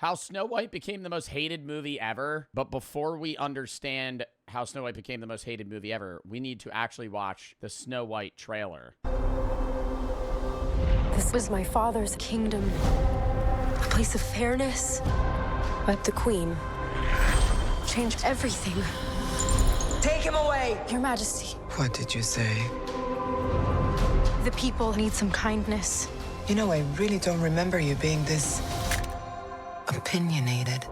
How Snow White became the most hated movie ever. But before we understand how Snow White became the most hated movie ever, we need to actually watch the Snow White trailer. This was my father's kingdom. A place of fairness. But the queen changed everything. Take him away! Your Majesty, What did you say? the people need some kindness. You know, I really don't remember you being this opinionated.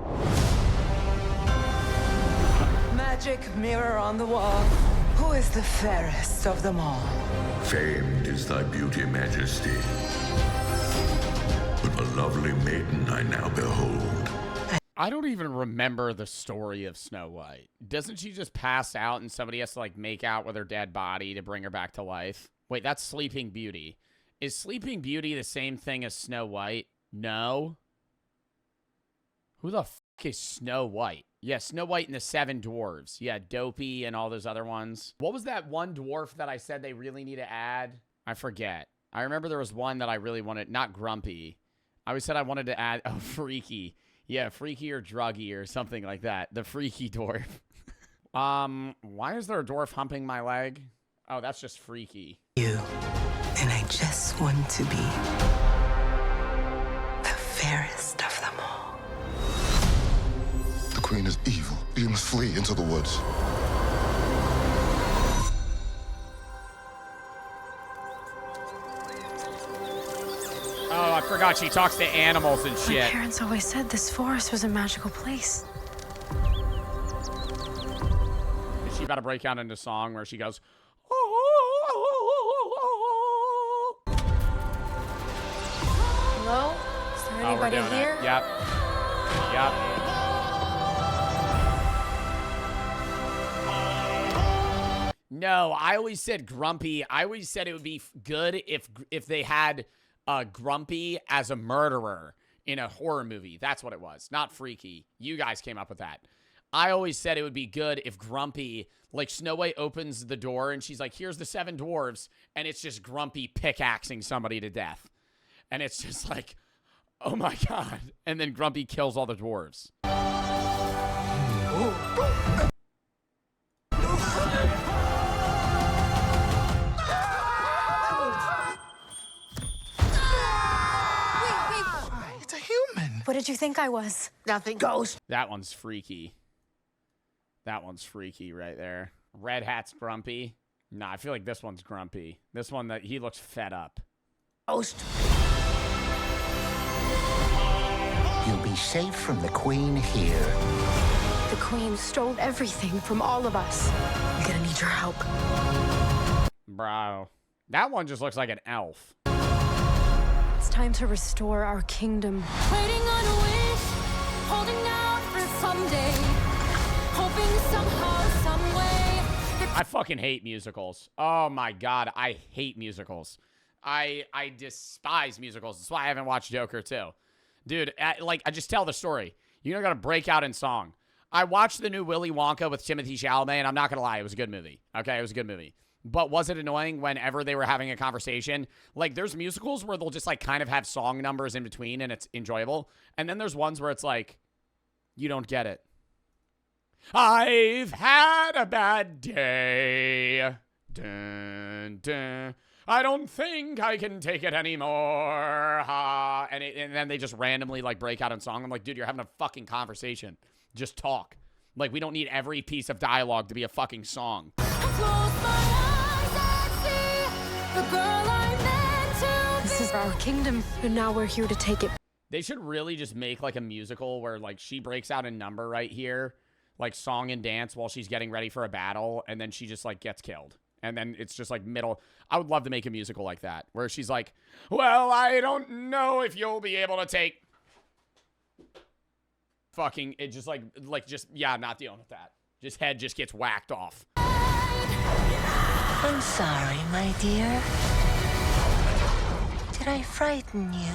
Magic mirror on the wall. Who is the fairest of them all? Famed is thy beauty, Majesty. But a lovely maiden I now behold. I don't even remember the story of Snow White. Doesn't she just pass out and somebody has to, like, make out with her dead body to bring her back to life? Wait, that's Sleeping Beauty. Is Sleeping Beauty the same thing as Snow White? No. Who the fuck is Snow White? Yeah, Snow White and the Seven Dwarves. Yeah, Dopey and all those other ones. What was that one dwarf that I said they really need to add? I forget. I remember there was one that I really wanted. Not Grumpy. I always said I wanted to add... Oh, Freaky. Yeah, Freaky or Druggy or something like that. The Freaky dwarf. Why is there a dwarf humping my leg? Oh, that's just Freaky. You. And I just want to be the fairest of them all. The queen is evil. You must flee into the woods. Oh, I forgot she talks to animals and My shit. parents always said this forest was a magical place. Is she about to break out into song where she goes... Hello? Is there Oh, we're anybody doing here? it. Yep. Yep. No, I always said Grumpy. I always said it would be good if they had Grumpy as a murderer in a horror movie. That's what it was, not Freaky. You guys came up with that. I always said it would be good if Grumpy, like Snow White opens the door and she's like, here's the seven dwarves, and it's just Grumpy pickaxing somebody to death. And it's just like, oh my God. And then Grumpy kills all the dwarves. It's a human. What did you think I was? Nothing. Ghost. That one's freaky. That one's freaky right there. Red Hat's Grumpy. Nah, I feel like this one's Grumpy. This one, that he looks fed up. Ghost. You'll be safe from the queen here. The queen stole everything from all of us. I'm gonna need your help. Bro. That one just looks like an elf. It's time to restore our kingdom. Waiting on a wish, holding out for someday, hoping somehow, some way. I fucking hate musicals. Oh my God, I hate musicals. I despise musicals. That's why I haven't watched Joker 2. Dude, I just tell the story. You don't gotta break out in song. I watched the new Willy Wonka with Timothée Chalamet, and I'm not gonna lie, it was a good movie. Okay, it was a good movie. But was it annoying whenever they were having a conversation? Like, there's musicals where they'll just, like, kind of have song numbers in between, and it's enjoyable. And then there's ones where it's like, you don't get it. I've had a bad day. Dun, dun. I don't think I can take it anymore. Ha. And then they just randomly, like, break out in song. I'm like, dude, you're having a fucking conversation. Just talk. Like, we don't need every piece of dialogue to be a fucking song. This is our kingdom, and now we're here to take it. They should really just make, like, a musical where, like, she breaks out in number right here, like, song and dance while she's getting ready for a battle, and then she just, like, gets killed. And then it's just, like, middle. I would love to make a musical like that, where she's like, well, I don't know if you'll be able to take... Fucking, it just, yeah, not dealing with that. Just head just gets whacked off. I'm sorry, my dear. Did I frighten you?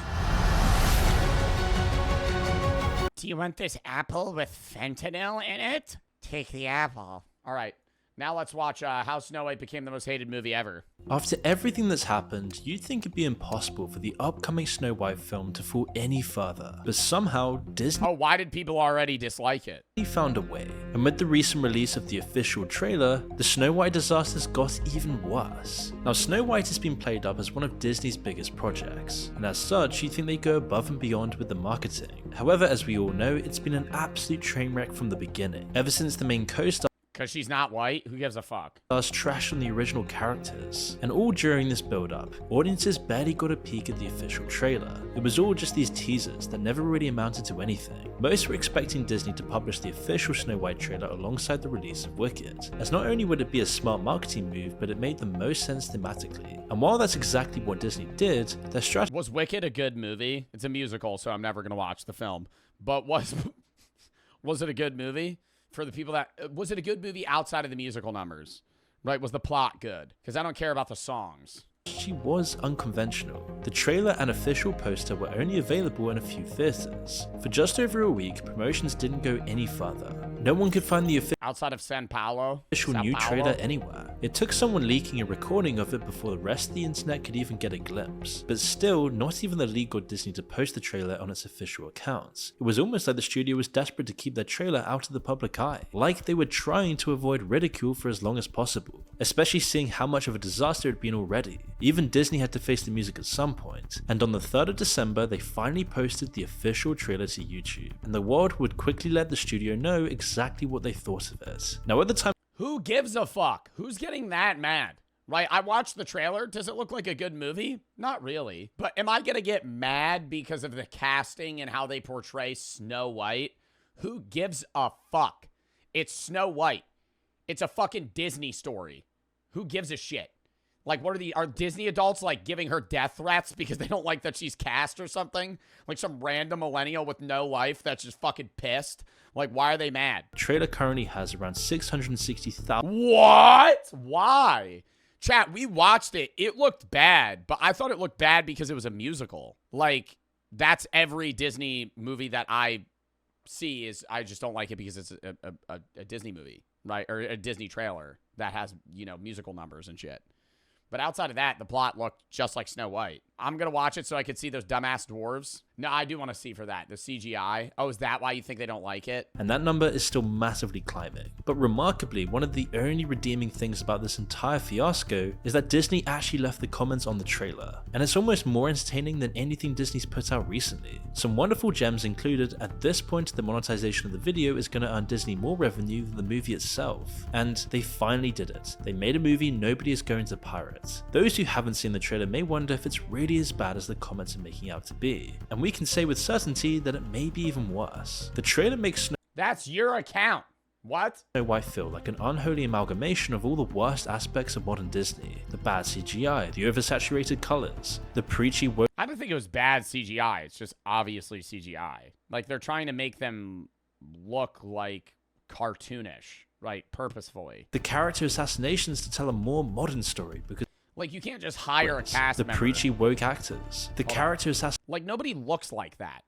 Do you want this apple with fentanyl in it? Take the apple. All right. Now let's watch How Snow White Became the Most Hated Movie Ever. After everything that's happened, you'd think it'd be impossible for the upcoming Snow White film to fall any further, but somehow Disney Oh, why did people already dislike it? found a way, and with the recent release of the official trailer, the Snow White disasters got even worse. Now, Snow White has been played up as one of Disney's biggest projects, and as such, you'd think they go above and beyond with the marketing. However, as we all know, it's been an absolute train wreck from the beginning, ever since the main co-star Because she's not white? Who gives a fuck? trash on the original characters, and all during this build-up, audiences barely got a peek at the official trailer. It was all just these teasers that never really amounted to anything. Most were expecting Disney to publish the official Snow White trailer alongside the release of Wicked, as not only would it be a smart marketing move, but it made the most sense thematically. And while that's exactly what Disney did, their strategy Was Wicked a good movie? It's a musical, so I'm never going to watch the film. But was it a good movie? For the people that... Was it a good movie outside of the musical numbers? Right? Was the plot good? Because I don't care about the songs. was unconventional. The trailer and official poster were only available in a few theaters. For just over a week, promotions didn't go any further. No one could find the Outside of Sao Paulo? official Sao new Paulo? trailer anywhere. It took someone leaking a recording of it before the rest of the internet could even get a glimpse. But still, not even the league got Disney to post the trailer on its official accounts. It was almost like the studio was desperate to keep their trailer out of the public eye, like they were trying to avoid ridicule for as long as possible, especially seeing how much of a disaster it had been already. Even Disney had to face the music at some point, and on the 3rd of December they finally posted the official trailer to YouTube, and the world would quickly let the studio know exactly what they thought of it. Now at the time, Who gives a fuck? Who's getting that mad? Right, I watched the trailer. Does it look like a good movie? Not really. But am I going to get mad because of the casting and how they portray Snow White? Who gives a fuck? It's Snow White. It's a fucking Disney story. Who gives a shit? Like, are Disney adults, like, giving her death threats because they don't like that she's cast or something? Like some random millennial with no life that's just fucking pissed? Like, why are they mad? the trailer currently has around 660,000 What? Why? Chat, we watched it. It looked bad, but I thought it looked bad because it was a musical. Like, that's every Disney movie that I see is I just don't like it because it's a Disney movie, right? Or a Disney trailer that has, you know, musical numbers and shit. But outside of that, the plot looked just like Snow White. I'm going to watch it so I could see those dumbass dwarves. No, I do want to see for that. The CGI. Oh, is that why you think they don't like it? and that number is still massively climbing. But remarkably, one of the only redeeming things about this entire fiasco is that Disney actually left the comments on the trailer, and it's almost more entertaining than anything Disney's put out recently. Some wonderful gems included. At this point, the monetization of the video is going to earn Disney more revenue than the movie itself, and they finally did it. They made a movie nobody is going to pirate. Those who haven't seen the trailer may wonder if it's really as bad as the comments are making out to be, and we can say with certainty that it may be even worse. The trailer makes That's your account. What? Snow White feel like an unholy amalgamation of all the worst aspects of modern Disney. The bad CGI, the oversaturated colors, the preachy woke I don't think it was bad CGI. It's just obviously CGI. Like, they're trying to make them look like cartoonish, right? Purposefully. the character assassinations to tell a more modern story because Like, you can't just hire a cast the member. preachy woke actors, the character Like, nobody looks like that.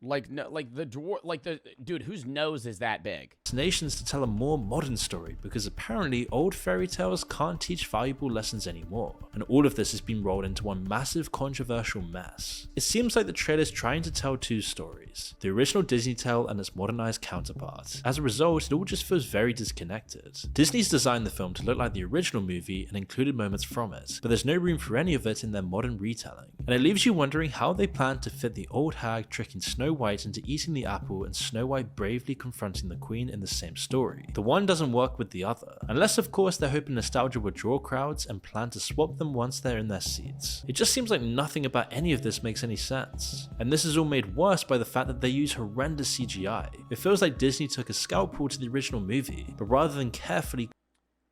Like, no, like the dude whose nose is that big? assassinations to tell a more modern story because apparently old fairy tales can't teach valuable lessons anymore, and all of this has been rolled into one massive controversial mess. It seems like the trailer is trying to tell two stories, the original Disney tale and its modernized counterpart. As a result, it all just feels very disconnected. Disney's designed the film to look like the original movie and included moments from it, but there's no room for any of it in their modern retelling, and it leaves you wondering how they plan to fit the old hag tricking Snow White into eating the apple and Snow White bravely confronting the queen in the same story. The one doesn't work with the other, unless of course they're hoping nostalgia will draw crowds and plan to swap them once they're in their seats. It just seems like nothing about any of this makes any sense, and this is all made worse by the fact that they use horrendous CGI. It feels like Disney took a scalpel to the original movie, but rather than carefully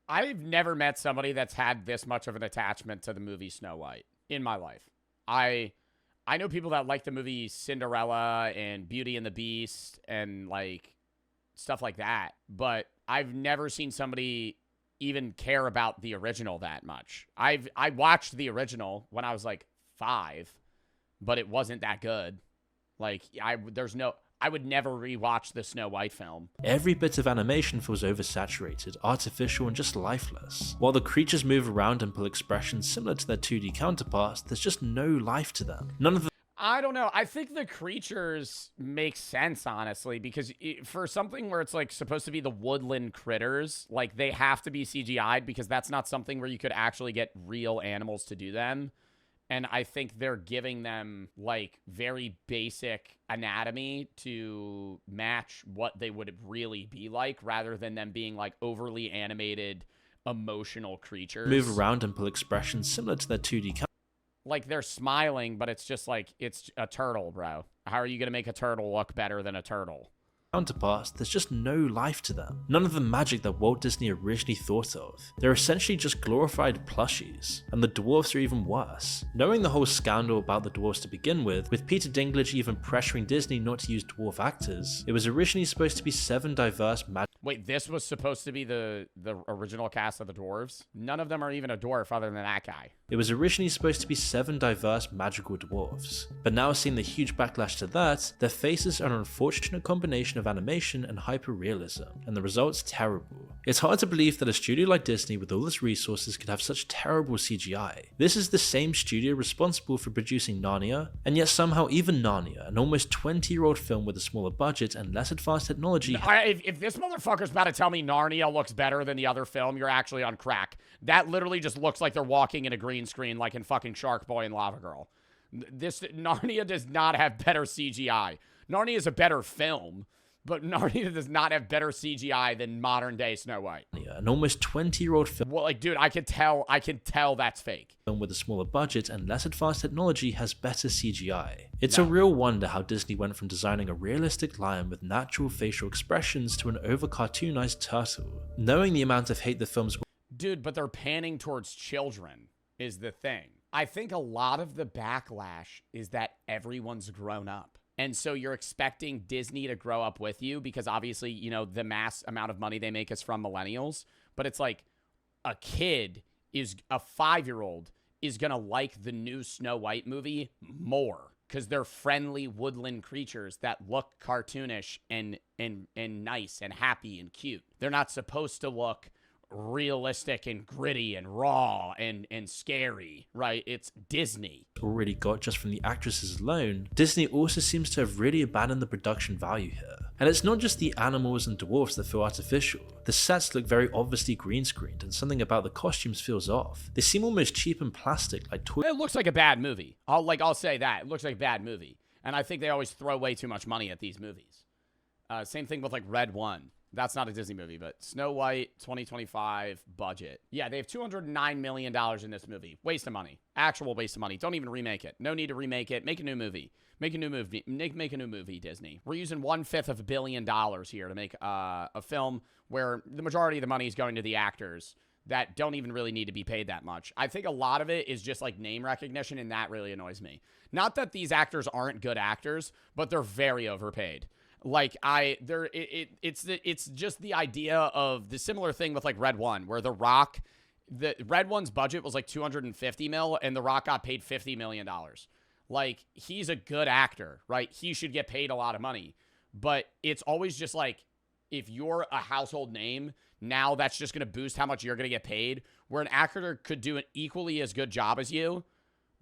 I've never met somebody that's had this much of an attachment to the movie Snow White in my life. I know people that like the movie Cinderella and Beauty and the Beast and like stuff like that, but I've never seen somebody even care about the original that much. I watched the original when I was like 5, but it wasn't that good. Like I would never rewatch the Snow White film. Every bit of animation feels oversaturated, artificial, and just lifeless. While the creatures move around and pull expressions similar to their 2D counterparts, there's just no life to them. None of the I don't know. I think the creatures make sense, honestly, because for something where it's like supposed to be the woodland critters, like they have to be CGI'd because that's not something where you could actually get real animals to do them. And I think they're giving them like very basic anatomy to match what they would really be like rather than them being like overly animated, emotional creatures. move around and pull expressions similar to their 2D Like they're smiling, but it's just like it's a turtle, bro. How are you going to make a turtle look better than a turtle? counterparts, there's just no life to them. None of the magic that Walt Disney originally thought of. They're essentially just glorified plushies, and the dwarfs are even worse. Knowing the whole scandal about the dwarfs to begin with Peter Dinklage even pressuring Disney not to use dwarf actors, it was originally supposed to be 7 diverse Wait, this was supposed to be the original cast of the dwarves? None of them are even a dwarf other than that guy. It was originally supposed to be 7 diverse magical dwarves, but now seeing the huge backlash to that, their faces are an unfortunate combination of animation and hyper-realism, and the result's terrible. It's hard to believe that a studio like Disney with all its resources could have such terrible CGI. This is the same studio responsible for producing Narnia, and yet somehow even Narnia, an almost 20-year-old film with a smaller budget and less advanced technology. If this motherfucker's about to tell me Narnia looks better than the other film, you're actually on crack. That literally just looks like they're walking in a green screen like in fucking Shark Boy and Lava Girl. This Narnia does not have better CGI. Narnia is a better film, but Narnia does not have better CGI than modern day Snow White. An almost 20-year-old film. Well, like, dude, I can tell that's fake. With a smaller budget and less advanced technology has better CGI. It's a real wonder how Disney went from designing a realistic lion with natural facial expressions to an over-cartoonized turtle. Knowing the amount of hate the films. Dude, but they're panning towards children is the thing. I think a lot of the backlash is that everyone's grown up. And so you're expecting Disney to grow up with you because obviously, you know, the mass amount of money they make is from millennials. But it's like a 5-year-old is going to like the new Snow White movie more because they're friendly woodland creatures that look cartoonish and nice and happy and cute. They're not supposed to look realistic and gritty and raw and scary, right? It's Disney. Already got just from the actresses alone, Disney also seems to have really abandoned the production value here. And it's not just the animals and dwarfs that feel artificial. The sets look very obviously green screened and something about the costumes feels off. They seem almost cheap and plastic like toy. It looks like a bad movie. I'll say that. It looks like a bad movie. And I think they always throw way too much money at these movies. Same thing with like Red One. That's not a Disney movie, but Snow White 2025 budget. Yeah, they have $209 million in this movie. Waste of money. Actual waste of money. Don't even remake it. No need to remake it. Make a new movie. Make a new movie. Make a new movie, Disney. We're using $1/5 billion here to make a film where the majority of the money is going to the actors that don't even really need to be paid that much. I think a lot of it is just like name recognition, and that really annoys me. Not that these actors aren't good actors, but they're very overpaid. Like it's just the idea of the similar thing with like Red One, where The Rock, the Red One's budget was like 250 mil, and The Rock got paid $50 million. Like, he's a good actor, right? He should get paid a lot of money, but it's always just like, if you're a household name, now that's just going to boost how much you're going to get paid, where an actor could do an equally as good job as you,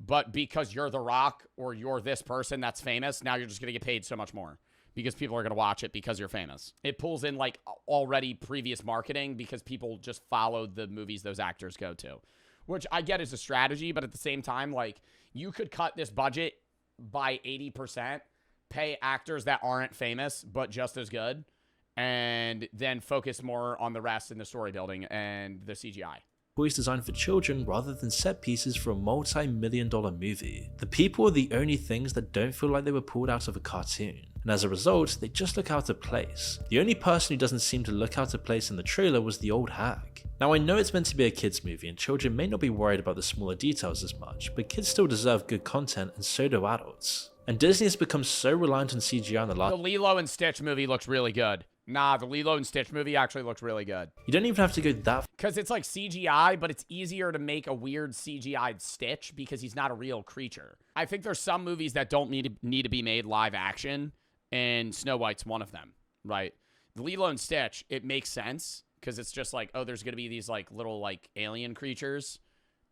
but because you're The Rock or you're this person that's famous, now you're just going to get paid so much more. Because people are going to watch it because you're famous. It pulls in like already previous marketing because people just follow the movies those actors go to, which I get is a strategy, but at the same time, like, you could cut this budget by 80%, pay actors that aren't famous but just as good, and then focus more on the rest in the story building and the CGI. Toys designed for children rather than set pieces for a multi-million-dollar movie. The people are the only things that don't feel like they were pulled out of a cartoon, and as a result, they just look out of place. The only person who doesn't seem to look out of place in the trailer was the old hag. Now, I know it's meant to be a kids movie and children may not be worried about the smaller details as much, but kids still deserve good content and so do adults. And Disney has become so reliant on CGI in the last— The Lilo and Stitch movie looks really good. Nah, the Lilo and Stitch movie actually looks really good. You don't even have to go that— because it's like CGI, but it's easier to make a weird CGI'd Stitch because he's not a real creature. I think there's some movies that don't need to be made live action, and Snow White's one of them, right? Lilo and Stitch, it makes sense because it's just like, oh, there's going to be these like little like alien creatures,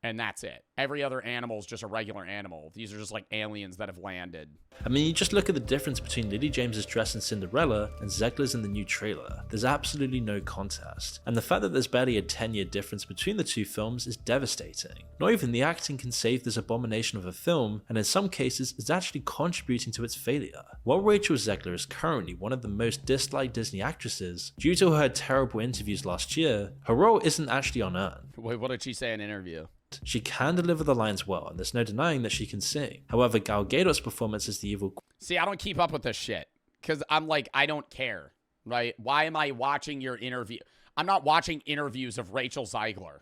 and that's it. Every other animal is just a regular animal. These are just like aliens that have landed. I mean, you just look at the difference between Lily James's dress in Cinderella and Zegler's in the new trailer. There's absolutely no contest. And the fact that there's barely a 10-year difference between the two films is devastating. Not even the acting can save this abomination of a film, and in some cases is actually contributing to its failure. While Rachel Zegler is currently one of the most disliked Disney actresses, due to her terrible interviews last year, her role isn't actually unearned. Wait, what did she say in an interview? She can deliver the lines well, and there's no denying that she can sing. However, Gal Gadot's performance as the evil See, I don't keep up with this shit because I'm like, I don't care, right? Why am I watching your interview? I'm not watching interviews of Rachel Zegler.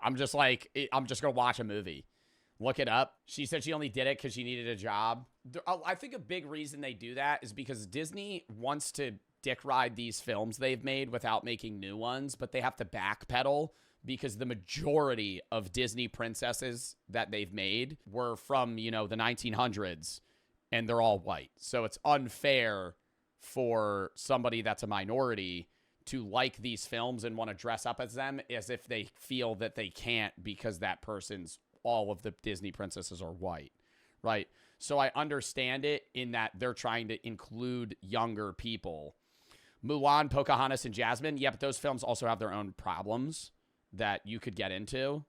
I'm just like, I'm just going to watch a movie. Look it up. She said she only did it because she needed a job. I think a big reason they do that is because Disney wants to dick ride these films they've made without making new ones, but they have to backpedal because the majority of Disney princesses that they've made were from, you know, the 1900s, and they're all white. So it's unfair for somebody that's a minority to like these films and want to dress up as them as if they feel that they can't because that person's, all of the Disney princesses are white, right? So I understand it in that they're trying to include younger people. Mulan, Pocahontas, and Jasmine, yeah, but those films also have their own problems that you could get into.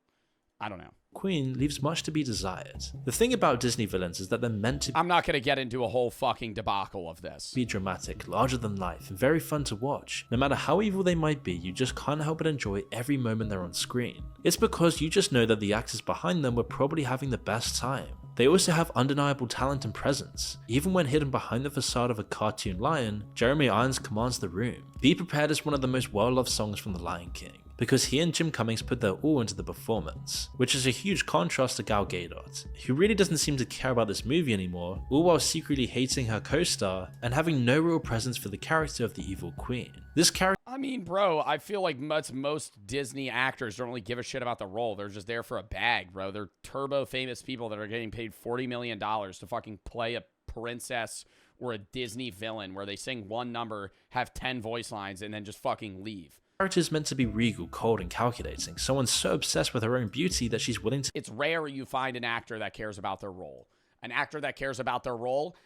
I don't know. Queen leaves much to be desired. The thing about Disney villains is that they're meant to I'm not going to get into a whole fucking debacle of this. be dramatic, larger than life, and very fun to watch. No matter how evil they might be, you just can't help but enjoy every moment they're on screen. It's because you just know that the actors behind them were probably having the best time. They also have undeniable talent and presence. Even when hidden behind the facade of a cartoon lion, Jeremy Irons commands the room. Be Prepared is one of the most well-loved songs from The Lion King, because he and Jim Cummings put their all into the performance, which is a huge contrast to Gal Gadot, who really doesn't seem to care about this movie anymore, all while secretly hating her co-star and having no real presence for the character of the evil queen. This character I mean, bro, I feel like most Disney actors don't really give a shit about the role. They're just there for a bag, bro. They're turbo famous people that are getting paid $40 million to fucking play a princess or a Disney villain where they sing one number, have 10 voice lines, and then just fucking leave. character is meant to be regal, cold, and calculating, someone so obsessed with her own beauty that she's willing to It's rare you find an actor that cares about their role. An actor that cares about their role,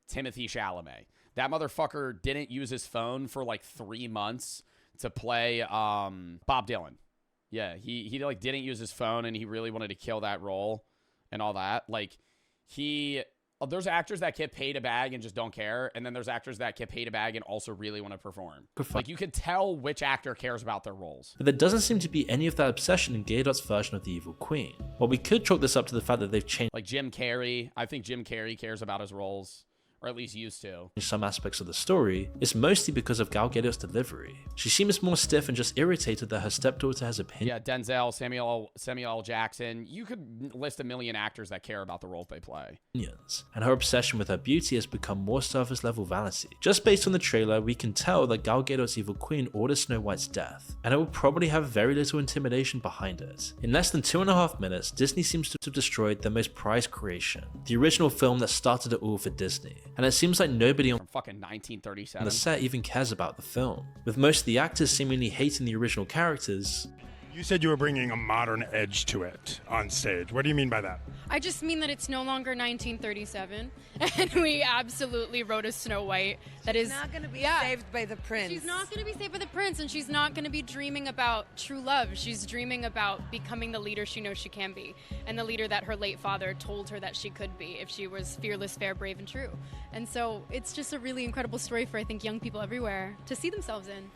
Timothée Chalamet. That motherfucker didn't use his phone for like 3 months to play Bob Dylan. Yeah, he like didn't use his phone and he really wanted to kill that role and all that. Like there's actors that get paid a bag and just don't care, and then there's actors that get paid a bag and also really want to perform. Like you can tell which actor cares about their roles. But there doesn't seem to be any of that obsession in Gadot's version of the evil queen. Well, we could chalk this up to the fact that they've changed Like Jim Carrey, I think Jim Carrey cares about his roles. Or at least used to. some aspects of the story, it's mostly because of Gal Gadot's delivery. She seems more stiff and just irritated that her stepdaughter has opinions. Yeah, Denzel, Samuel L. Jackson. You could list a million actors that care about the roles they play. And her obsession with her beauty has become more surface level vanity. Just based on the trailer, we can tell that Gal Gadot's evil queen orders Snow White's death, and it will probably have very little intimidation behind it. In less than 2.5 minutes, Disney seems to have destroyed their most prized creation, the original film that started it all for Disney. And it seems like nobody on From fucking 1937. the set even cares about the film, with most of the actors seemingly hating the original characters. You said you were bringing a modern edge to it on stage. What do you mean by that? I just mean that it's no longer 1937, and we absolutely wrote a Snow White that is Not going to be yeah. saved by the prince. She's not going to be saved by the prince, and she's not going to be dreaming about true love. She's dreaming about becoming the leader she knows she can be, and the leader that her late father told her that she could be if she was fearless, fair, brave, and true. And so it's just a really incredible story for, I think, young people everywhere to see themselves in.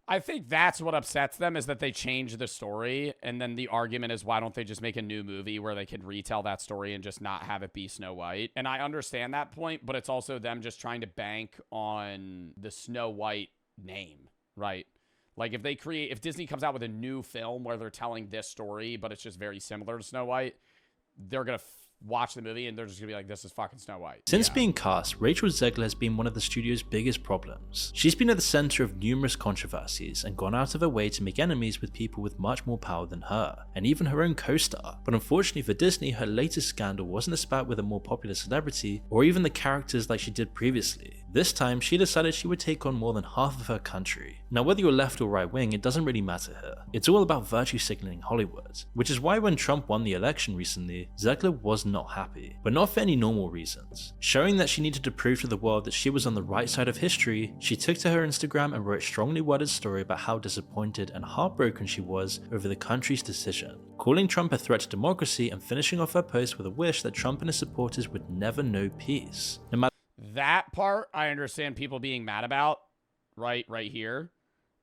I think that's what upsets them is that they change the story, and then the argument is why don't they just make a new movie where they can retell that story and just not have it be Snow White? And I understand that point, but it's also them just trying to bank on the Snow White name, right? Like if Disney comes out with a new film where they're telling this story, but it's just very similar to Snow White, they're gonna watch the movie and they're just gonna be like, this is fucking Snow White. Since being cast, Rachel Zegler has been one of the studio's biggest problems. She's been at the center of numerous controversies and gone out of her way to make enemies with people with much more power than her, and even her own co-star. But unfortunately for Disney, her latest scandal wasn't a spat with a more popular celebrity or even the characters like she did previously. This time, she decided she would take on more than half of her country. Now, whether you're left or right wing, it doesn't really matter here. It's all about virtue signaling Hollywood, which is why when Trump won the election recently, Zegler was not happy, but not for any normal reasons. Showing that she needed to prove to the world that she was on the right side of history, she took to her Instagram and wrote a strongly worded story about how disappointed and heartbroken she was over the country's decision, calling Trump a threat to democracy and finishing off her post with a wish that Trump and his supporters would never know peace. No matter that part, I understand people being mad about, right here.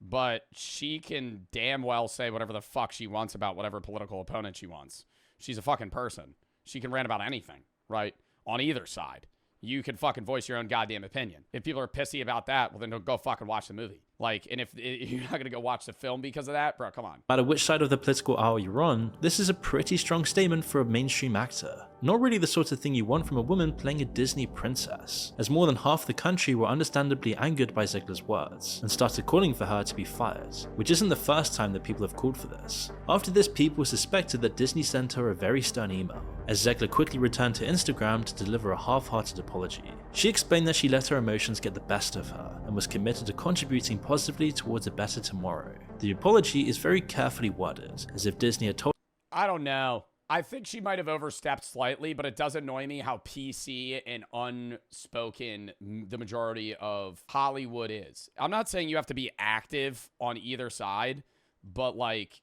But she can damn well say whatever the fuck she wants about whatever political opponent she wants. She's a fucking person. She can rant about anything, right? On either side. You can fucking voice your own goddamn opinion. If people are pissy about that, well, then go fucking watch the movie. Like, and if you're not going to go watch the film because of that, bro, come on. No matter which side of the political aisle you're on, this is a pretty strong statement for a mainstream actor. Not really the sort of thing you want from a woman playing a Disney princess, as more than half the country were understandably angered by Zegler's words, and started calling for her to be fired, which isn't the first time that people have called for this. After this, people suspected that Disney sent her a very stern email, as Zegler quickly returned to Instagram to deliver a half-hearted apology. She explained that she let her emotions get the best of her, and was committed to contributing positively towards a better tomorrow. The apology is very carefully worded, as if Disney had told— I don't know. I think she might have overstepped slightly, but it does annoy me how PC and unspoken the majority of Hollywood is. I'm not saying you have to be active on either side, but like,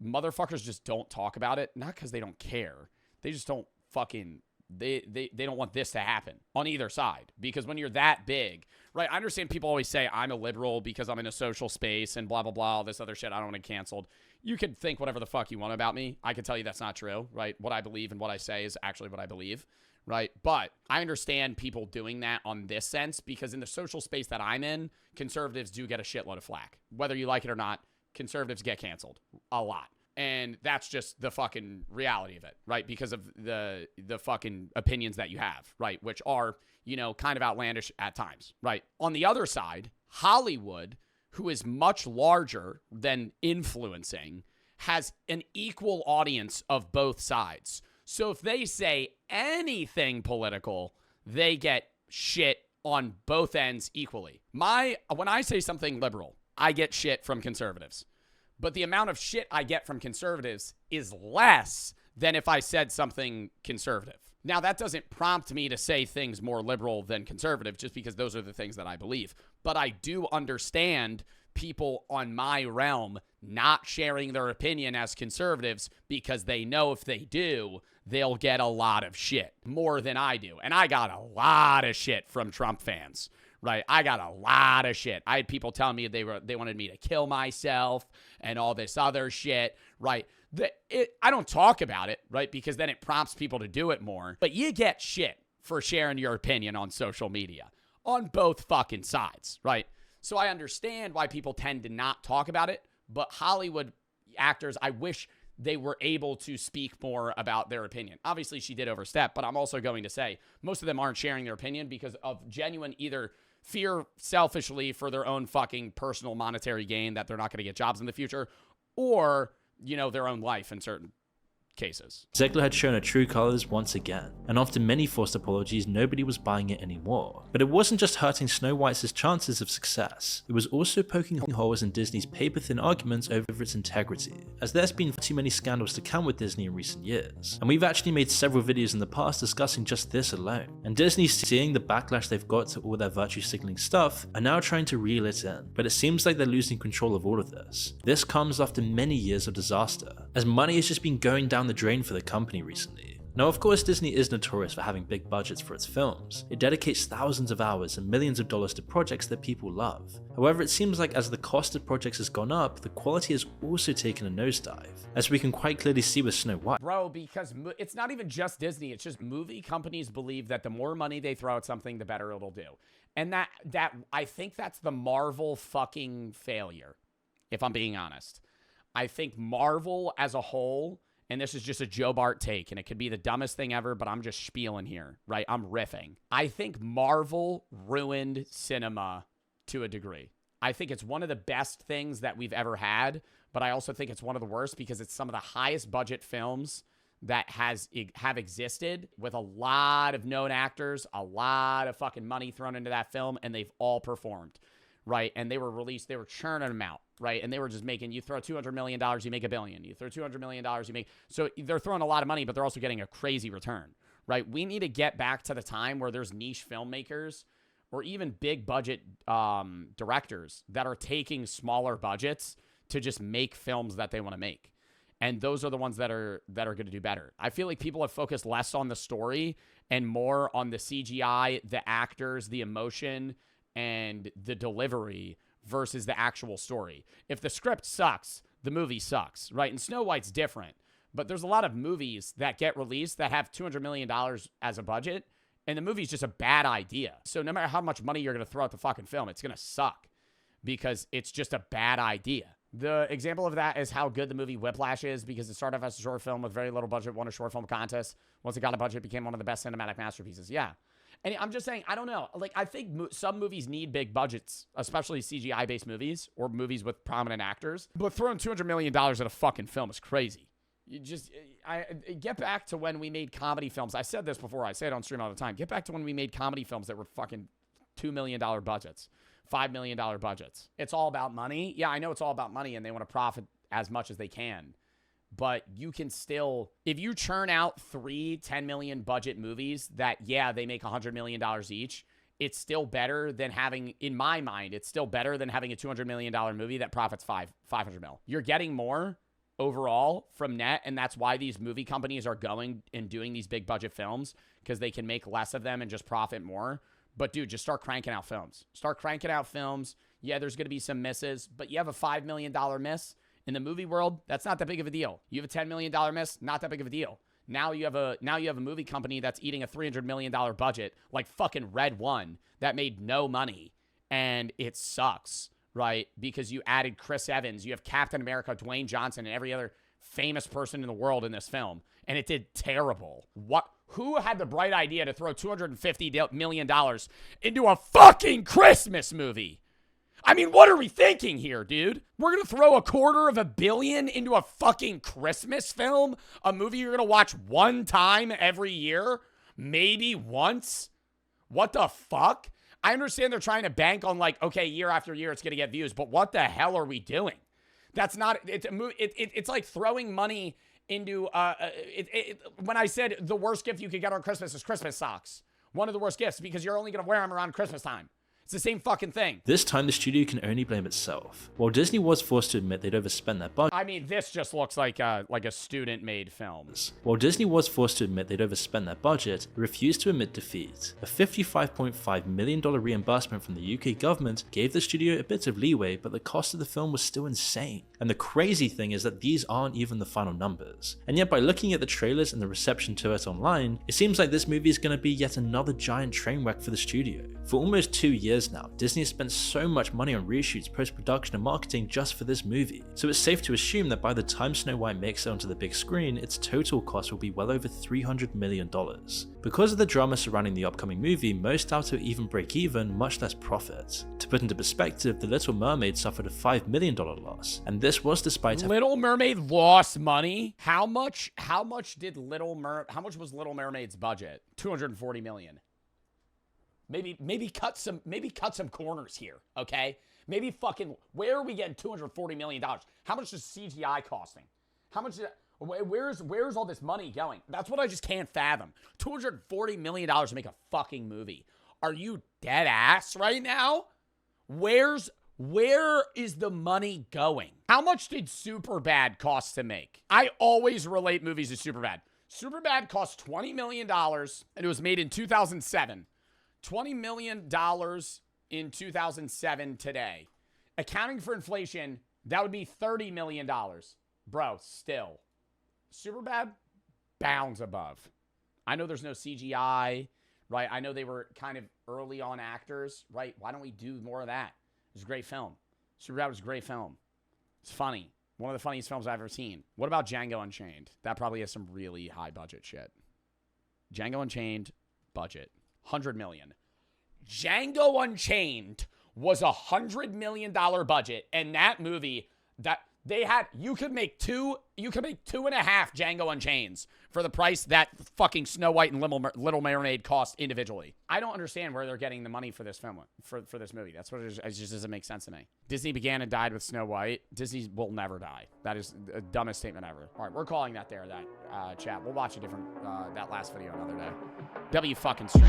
motherfuckers just don't talk about it. Not because they don't care. They just don't fucking, they don't want this to happen on either side. Because when you're that big, right? I understand people always say I'm a liberal because I'm in a social space and blah, blah, blah, all this other shit. I don't want to get canceled. You can think whatever the fuck you want about me. I can tell you that's not true, right? What I believe and what I say is actually what I believe, right? But I understand people doing that on this sense because in the social space that I'm in, conservatives do get a shitload of flack. Whether you like it or not, conservatives get canceled a lot. And that's just the fucking reality of it, right? Because of the fucking opinions that you have, right? Which are, you know, kind of outlandish at times, right? On the other side, Hollywood, who is much larger than influencing, has an equal audience of both sides. So if they say anything political, they get shit on both ends equally. When I say something liberal, I get shit from conservatives. But the amount of shit I get from conservatives is less than if I said something conservative. Now, that doesn't prompt me to say things more liberal than conservative just because those are the things that I believe. But I do understand people on my realm not sharing their opinion as conservatives because they know if they do, they'll get a lot of shit, more than I do. And I got a lot of shit from Trump fans, right? I got a lot of shit. I had people telling me they wanted me to kill myself and all this other shit, right? I don't talk about it, right? Because then it prompts people to do it more. But you get shit for sharing your opinion on social media on both fucking sides, right? So I understand why people tend to not talk about it, but Hollywood actors, I wish they were able to speak more about their opinion. Obviously, she did overstep, but I'm also going to say most of them aren't sharing their opinion because of genuine either fear selfishly for their own fucking personal monetary gain that they're not going to get jobs in the future, or, you know, their own life in certain cases. Zegler had shown her true colors once again, and after many forced apologies, nobody was buying it anymore. But it wasn't just hurting Snow White's chances of success, it was also poking holes in Disney's paper-thin arguments over its integrity, as there's been too many scandals to count with Disney in recent years, and we've actually made several videos in the past discussing just this alone. And Disney, seeing the backlash they've got to all their virtue signaling stuff, are now trying to reel it in, but it seems like they're losing control of all of this. This comes after many years of disaster, as money has just been going down the drain for the company recently. Now, of course, Disney is notorious for having big budgets for its films. It dedicates thousands of hours and millions of dollars to projects that people love. However, it seems like as the cost of projects has gone up, the quality has also taken a nosedive, as we can quite clearly see with Snow White. Bro, because it's not even just Disney, it's just movie companies believe that the more money they throw at something, the better it'll do. And that I think that's the Marvel fucking failure, if I'm being honest. I think Marvel as a whole and this is just a Joe Bart take, and it could be the dumbest thing ever, but I'm just spieling here, right? I'm riffing. I think Marvel ruined cinema to a degree. I think it's one of the best things that we've ever had, but I also think it's one of the worst because it's some of the highest budget films that have existed with a lot of known actors, a lot of fucking money thrown into that film, and they've all performed, right? And they were released, they were churning them out, right? And they were just making, you throw $200 million, you make $1 billion. You throw $200 million, you make, so they're throwing a lot of money, but they're also getting a crazy return, right? We need to get back to the time where there's niche filmmakers or even big budget directors that are taking smaller budgets to just make films that they want to make. And those are the ones that are going to do better. I feel like people have focused less on the story and more on the CGI, the actors, the emotion, and the delivery versus the actual story. If the script sucks, the movie sucks, right? And Snow White's different. But there's a lot of movies that get released that have $200 million as a budget, and the movie's just a bad idea. So no matter how much money you're going to throw at the fucking film, it's going to suck because it's just a bad idea. The example of that is how good the movie Whiplash is because it started off as a short film with very little budget, won a short film contest. Once it got a budget, it became one of the best cinematic masterpieces. Yeah. And I'm just saying, I don't know. Like, I think some movies need big budgets, especially CGI-based movies or movies with prominent actors. But throwing $200 million at a fucking film is crazy. You just, I get back to when we made comedy films. I said this before. I say it on stream all the time. Get back to when we made comedy films that were fucking $2 million budgets. $5 million budgets. It's all about money. Yeah, I know it's all about money and they want to profit as much as they can. But you can still, if you churn out 3 $10 million budget movies that, yeah, they make $100 million each, it's still better than having, in my mind, it's still better than having a $200 million movie that profits 500 mil. You're getting more overall from net, and that's why these movie companies are going and doing these big budget films because they can make less of them and just profit more. But, dude, just start cranking out films. Start cranking out films. Yeah, there's going to be some misses, but you have a $5 million miss in the movie world. That's not that big of a deal. You have a $10 million miss, not that big of a deal. Now you have a movie company that's eating a $300 million budget, like fucking Red One, that made no money, and it sucks, right? Because you added Chris Evans, you have Captain America, Dwayne Johnson, and every other famous person in the world in this film, and it did terrible. What? Who had the bright idea to throw $250 million into a fucking Christmas movie? I mean, what are we thinking here, dude? We're going to throw $250 million into a fucking Christmas film? A movie you're going to watch one time every year? Maybe once? What the fuck? I understand they're trying to bank on like, okay, year after year it's going to get views, but what the hell are we doing? That's not, it's like throwing money into, when I said the worst gift you could get on Christmas is Christmas socks. One of the worst gifts because you're only going to wear them around Christmas time. It's the same fucking thing. This time, the studio can only blame itself. While Disney was forced to admit they'd overspent their budget. I mean, this just looks like a student-made film. While Disney was forced to admit they'd overspent their budget, it refused to admit defeat. A $55.5 million reimbursement from the UK government gave the studio a bit of leeway, but the cost of the film was still insane. And the crazy thing is that these aren't even the final numbers. And yet, by looking at the trailers and the reception to it online, it seems like this movie is going to be yet another giant train wreck for the studio. For almost 2 years now, Disney has spent so much money on reshoots, post-production, and marketing just for this movie. So it's safe to assume that by the time Snow White makes it onto the big screen, its total cost will be well over $300 million. Because of the drama surrounding the upcoming movie, most doubt it'll even break even, much less profit. To put into perspective, The Little Mermaid suffered a $5 million loss, and this was despite Little Mermaid lost money? How much was Little Mermaid's budget? $240 million. Maybe cut some corners here, okay? Maybe fucking, where are we getting $240 million? How much is CGI costing? How much, where's all this money going? That's what I just can't fathom. $240 million to make a fucking movie. Are you dead ass right now? Where is the money going? How much did Superbad cost to make? I always relate movies to Superbad. Superbad cost $20 million, and it was made in 2007. $20 million in 2007 today. Accounting for inflation, that would be $30 million. Bro, still. Superbad, bounds above. I know there's no CGI, right? I know they were kind of early on actors, right? Why don't we do more of that? It was a great film. Superbad was a great film. It's funny. One of the funniest films I've ever seen. What about Django Unchained? That probably has some really high budget shit. Django Unchained, budget, $100 million. Django Unchained was $100 million budget, and that movie that they had, you could make 2.5 Django Unchaineds for the price that fucking Snow White and Little Mermaid cost individually. I don't understand where they're getting the money for this film, for this movie. That's what it just doesn't make sense to me. Disney began and died with Snow White. Disney will never die. That is the dumbest statement ever. All right, we're calling that there, chat. We'll watch a different, that last video another day. W fucking stream.